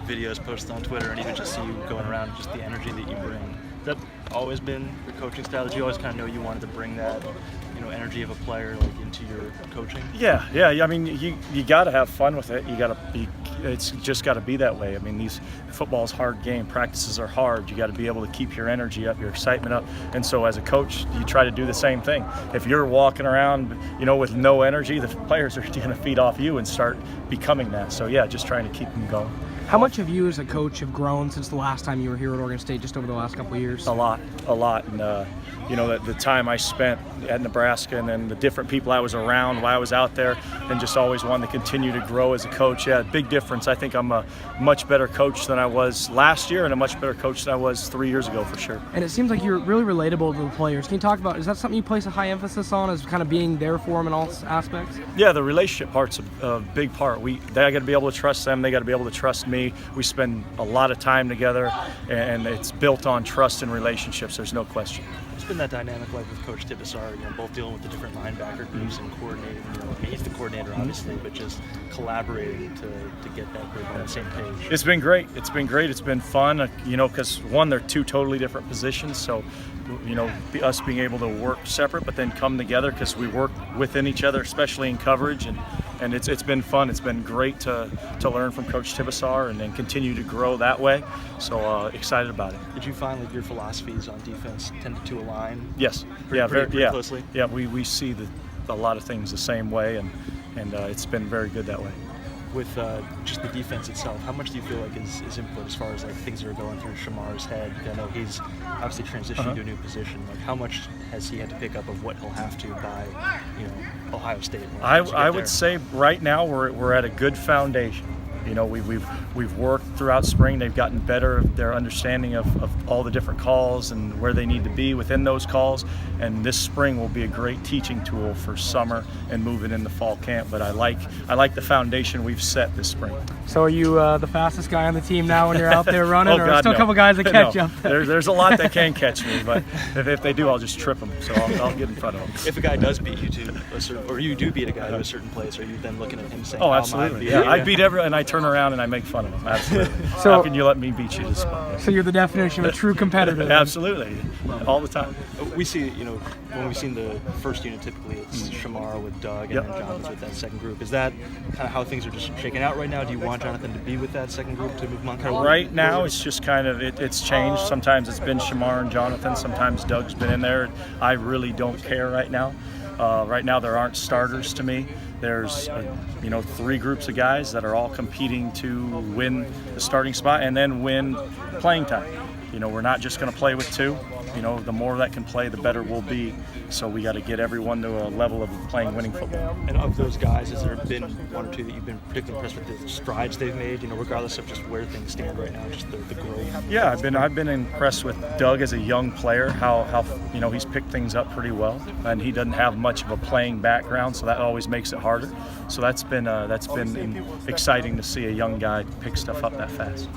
videos posted on Twitter and even just see you going around, just the energy that you bring. Has that always been your coaching style? Did you always kind of know you wanted to bring that, energy of a player like into your coaching? Yeah. I mean, you got to have fun with it. You got to be. It's just got to be that way. I mean, football's a hard game. Practices are hard. You got to be able to keep your energy up, your excitement up. And so, as a coach, you try to do the same thing. If you're walking around, with no energy, the players are going to feed off you and start becoming that. So, yeah, just trying to keep them going. How much have you as a coach have grown since the last time you were here at Oregon State, just over the last couple of years? A lot. And, the time I spent at Nebraska and then the different people I was around while I was out there, and just always wanted to continue to grow as a coach. Yeah, big difference. I think I'm a much better coach than I was last year and a much better coach than I was 3 years ago for sure. And it seems like you're really relatable to the players. Can you talk about, is that something you place a high emphasis on, as kind of being there for them in all aspects? Yeah, the relationship part's a big part. I got to be able to trust them. They got to be able to trust me. We spend a lot of time together, and it's built on trust and relationships. There's no question. It's been that dynamic like with Coach Tibesar, both dealing with the different linebacker groups and coordinating. He's the coordinator obviously, but just collaborating to get that group on the same page. It's been great. It's been fun, because one, they're two totally different positions. So, us being able to work separate but then come together because we work within each other, especially in coverage, and it's been fun. It's been great to learn from Coach Tibesar and then continue to grow that way. So excited about it. Did you find that your philosophies on defense tended to align? Yes. Pretty closely? Yeah, we see a lot of things the same way, and it's been very good that way. With just the defense itself, how much do you feel like is input as far as like things that are going through Shamar's head? I know he's obviously transitioning to a new position. Like, how much has he had to pick up of what he'll have to by, Ohio State? I would say right now we're at a good foundation. We've worked throughout spring. They've gotten better at their understanding of all the different calls and where they need to be within those calls. And this spring will be a great teaching tool for summer and moving into fall camp. But I like the foundation we've set this spring. So are you the fastest guy on the team now when you're out there running, or or still a couple guys that catch you up there? There's a lot that can catch me, but if they do, I'll just trip them. So I'll get in front of them. If a guy does beat you to a certain, or you do beat a guy to a certain place, are you then looking at him saying, "Oh, absolutely, yeah, I beat everyone," and I turn around and I make fun of them. Absolutely. So, how can you let me beat you this spot? So you're the definition of a true competitor. Absolutely, all the time. We see, when we've seen the first unit, typically it's Shamar with Doug and then Jonathan's with that second group. Is that kind of how things are just shaking out right now? Do you want Jonathan to be with that second group to move on? Right now, it's just kind of it's changed. Sometimes it's been Shamar and Jonathan. Sometimes Doug's been in there. I really don't care right now. Right now, there aren't starters to me. There's, three groups of guys that are all competing to win the starting spot and then win playing time. We're not just going to play with two. The more that can play, the better we'll be. So we got to get everyone to a level of playing winning football. And of those guys, has there been one or two that you've been particularly impressed with the strides they've made? Regardless of just where things stand right now, just the growth. Yeah, I've been impressed with Doug as a young player. How he's picked things up pretty well, and he doesn't have much of a playing background, so that always makes it harder. So that's been exciting to see a young guy pick stuff up that fast.